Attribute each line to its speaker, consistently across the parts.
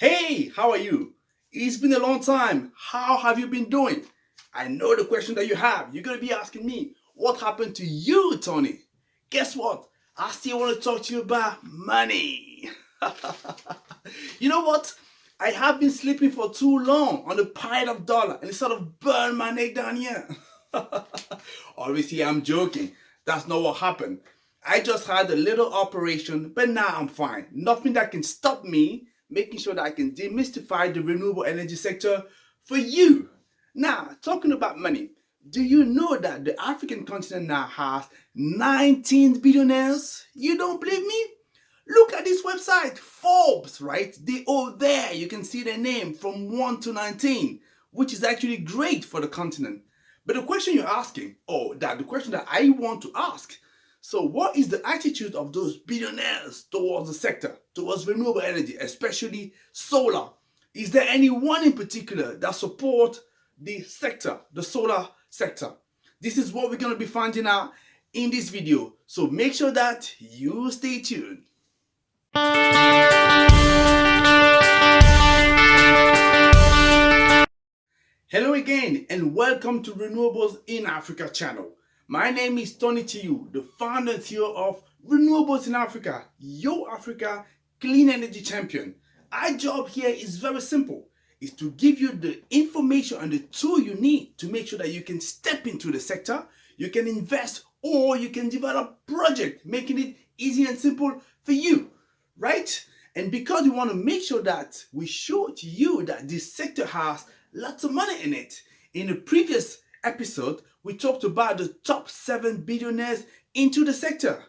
Speaker 1: Hey, how are you? It's been a long time. How have you been doing? I know the question that you have. You're going to be asking me, what happened to you, Tony? Guess what? I still want to talk to you about money. You know what? I have been sleeping for too long on a pile of dollar and it sort of burned my neck down here. Obviously, I'm joking. That's not what happened. I just had a little operation, but now I'm fine. Nothing that can stop me making sure that I can demystify the renewable energy sector for you. Now, talking about money, do you know that the African continent now has 19 billionaires? You don't believe me? Look at this website, Forbes, right? They all there. You can see their name from 1 to 19, which is actually great for the continent. But the question you're asking, or that the question that I want to ask, so what is the attitude of those billionaires towards the sector, towards renewable energy, especially solar? Is there anyone in particular that support the sector, the solar sector? This is what we're going to be finding out in this video. So make sure that you stay tuned. Hello again and welcome to Renewables in Africa channel. My name is Tony Chiu, the founder and CEO of Renewables in Africa, your Africa clean energy champion. Our job here is very simple. It's to give you the information and the tool you need to make sure that you can step into the sector, you can invest, or you can develop project, making it easy and simple for you, right? And because we want to make sure that we show to you that this sector has lots of money in it. In the previous episode, we talked about the top 7 billionaires into the sector.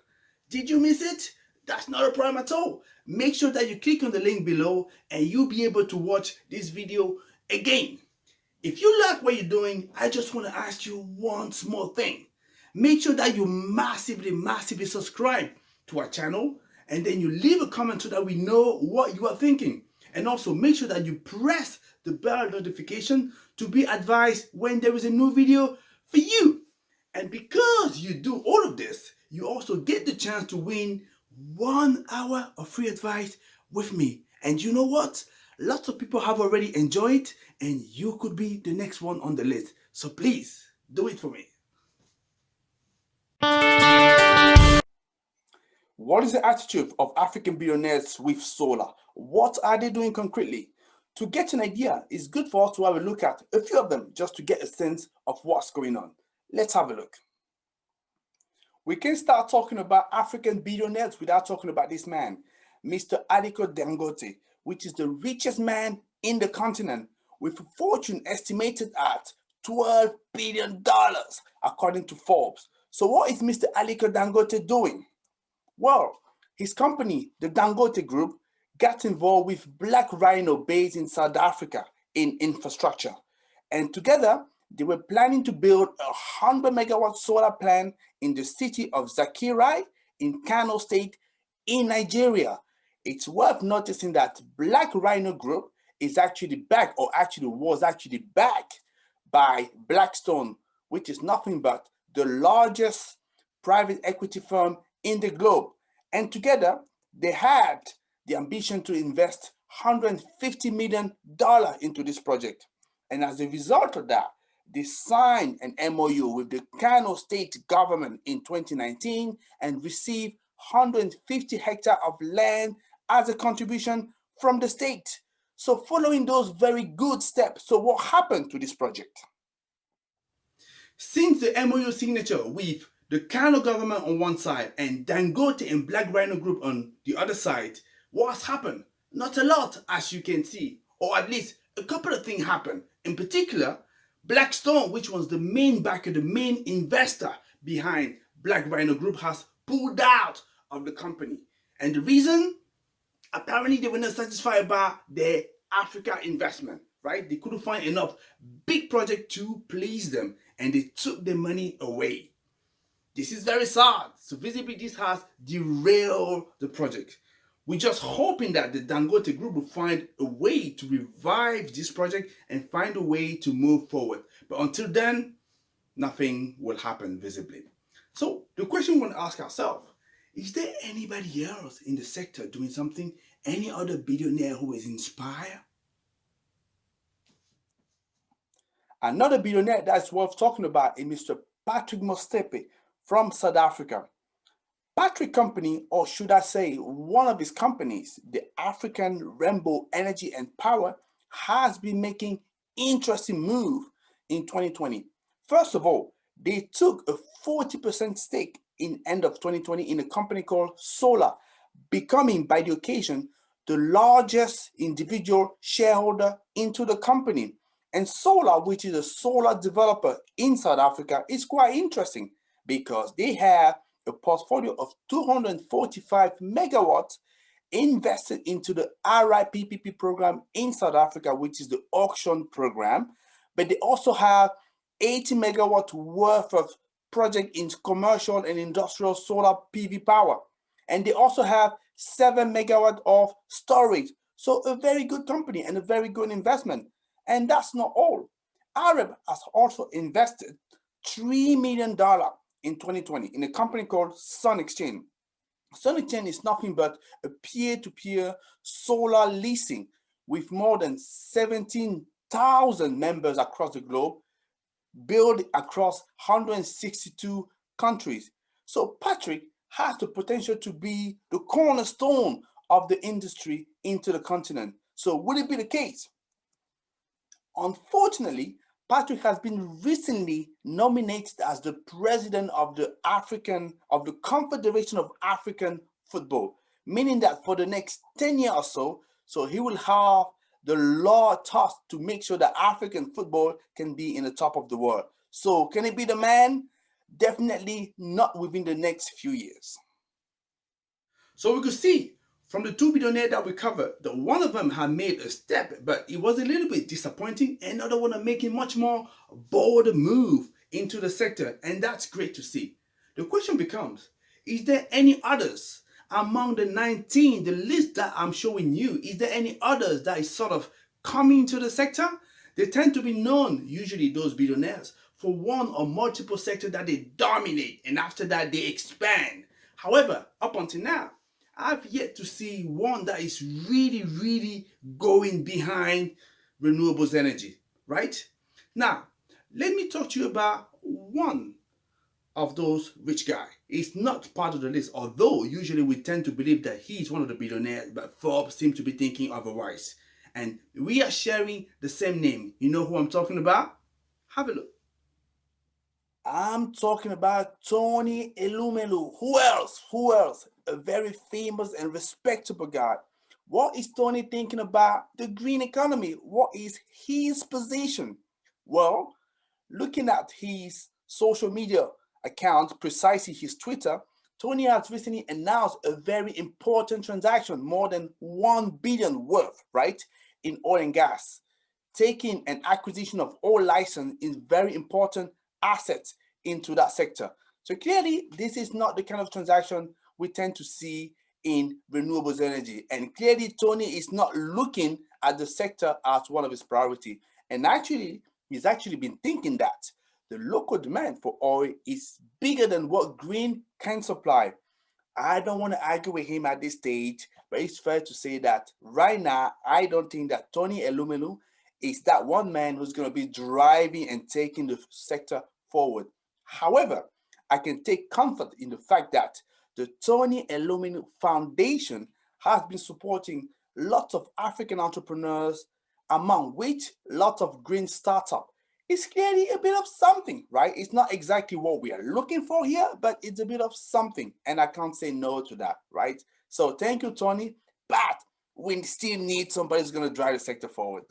Speaker 1: Did you miss it? That's not a problem at all. Make sure that you click on the link below and you'll be able to watch this video again. If you like what you're doing, I just want to ask you one small thing. Make sure that you massively subscribe to our channel and then you leave a comment so that we know what you are thinking. And also make sure that you press the bell notification to be advised when there is a new video for you. And because you do all of this, you also get the chance to win 1 hour of free advice with me. And you know what? Lots of people have already enjoyed it and you could be the next one on the list. So please do it for me. What is the attitude of African billionaires with solar? What are they doing concretely? To get an idea, it's good for us to have a look at a few of them just to get a sense of what's going on. Let's have a look. We can start talking about African billionaires without talking about this man, Mr. Aliko Dangote, which is the richest man in the continent with a fortune estimated at $12 billion according to Forbes. So what is Mr. Aliko Dangote doing? Well, his company, the Dangote Group, got involved with Black Rhino based in South Africa in infrastructure. And together, they were planning to build a 100 megawatt solar plant in the city of Zakirai in Kano State in Nigeria. It's worth noticing that Black Rhino Group is actually backed, or actually was actually backed by Blackstone, which is nothing but the largest private equity firm in the globe. And together, they had the ambition to invest $150 million into this project. And as a result of that, they signed an MOU with the Kano state government in 2019 and received 150 hectares of land as a contribution from the state. So following those very good steps, so what happened to this project? Since the MOU signature with the Kano government on one side and Dangote and Black Rhino Group on the other side, what has happened? Not a lot, as you can see, or at least a couple of things happened. In particular, Blackstone, which was the main backer, the main investor behind Black Rhino Group, has pulled out of the company. And the reason? Apparently, they were not satisfied by their Africa investment, right? They couldn't find enough big project to please them, and they took the money away. This is very sad. So visibly, this has derailed the project. We're just hoping that the Dangote Group will find a way to revive this project and find a way to move forward. But until then, nothing will happen visibly. So the question we want to ask ourselves, Is there anybody else in the sector doing something? Any other billionaire who is inspired? Another billionaire that's worth talking about is Mr. Patrick Mostepe from South Africa. Patrick Company, or should I say one of his companies, the African Renewable Energy and Power, has been making interesting move in 2020. First of all, they took a 40% stake in end of 2020 in a company called Solar, becoming by the occasion the largest individual shareholder into the company. And Solar, which is a solar developer in South Africa, is quite interesting because they have a portfolio of 245 megawatts invested into the RIPPP program in South Africa, which is the auction program. But they also have 80 megawatts worth of project in commercial and industrial solar PV power. And they also have 7 megawatts of storage. So a very good company and a very good investment. And that's not all. Arab has also invested $3 million in 2020 in a company called Sun Exchange. Sun Exchange is nothing but a peer-to-peer solar leasing with more than 17,000 members across the globe, built across 162 countries. So Patrick has the potential to be the cornerstone of the industry into the continent. So will it be the case? Unfortunately, Patrick has been recently nominated as the president of the Confederation of African Football, meaning that for the next 10 years or so he will have the law task to make sure that African football can be in the top of the world. So can it be the man? Definitely not within the next few years. So we could see from the two billionaires that we covered that one of them had made a step, but it was a little bit disappointing. Another one are making much more bold move into the sector, and that's great to see. The question becomes, is there any others among the 19, the list that I'm showing you, is there any others that is sort of coming to the sector? They tend to be known, usually those billionaires, for one or multiple sectors that they dominate, and after that they expand. However, up until now, I've yet to see one that is really going behind renewables energy, right? Now, let me talk to you about one of those rich guy. He's not part of the list, although usually we tend to believe that he's one of the billionaires, but Forbes seems to be thinking otherwise. And we are sharing the same name. You know who I'm talking about? Have a look. I'm talking about Tony Elumelu. Who else? Who else? A very famous and respectable guy. What is Tony thinking about the green economy? What is his position? Well, looking at his social media account, precisely his Twitter, Tony has recently announced a very important transaction, more than 1 billion worth, right, in oil and gas. Taking an acquisition of oil license is very important asset into that sector. So clearly, this is not the kind of transaction we tend to see in renewables energy. And clearly, Tony is not looking at the sector as one of his priority. And actually, he's actually been thinking that the local demand for oil is bigger than what green can supply. I don't want to argue with him at this stage, but it's fair to say that right now, I don't think that Tony Elumelu is that one man who's going to be driving and taking the sector forward. However, I can take comfort in the fact that the Tony Elumelu Foundation has been supporting lots of African entrepreneurs, among which lots of green startups. It's clearly a bit of something, right? It's not exactly what we are looking for here, but it's a bit of something, and I can't say no to that, right? So thank you, Tony, but we still need somebody who's going to drive the sector forward.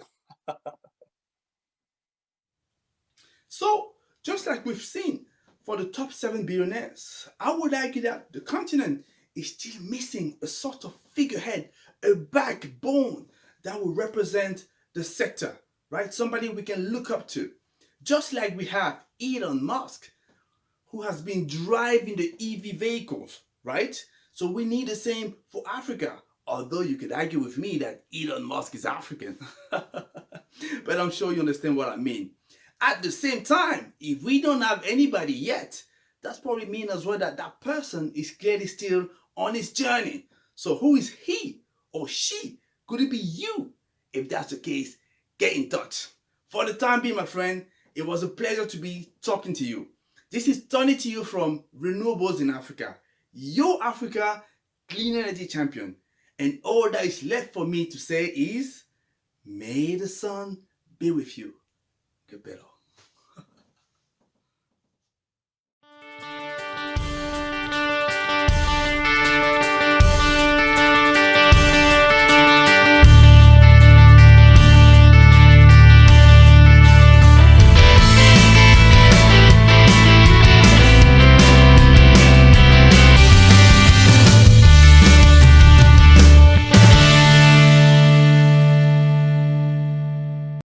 Speaker 1: So, just like we've seen for the top 7 billionaires, I would argue that the continent is still missing a sort of figurehead, a backbone that will represent the sector, right? Somebody we can look up to. Just like we have Elon Musk, who has been driving the EV vehicles, right? So we need the same for Africa. Although you could argue with me that Elon Musk is African. But I'm sure you understand what I mean. At the same time, if we don't have anybody yet, that's probably mean as well that that person is clearly still on his journey. So who is he or she? Could it be you? If that's the case, get in touch. For the time being, my friend, it was a pleasure to be talking to you. This is Tony to you from Renewables in Africa, your Africa clean energy champion. And all that is left for me to say is, may the sun be with you. Get better.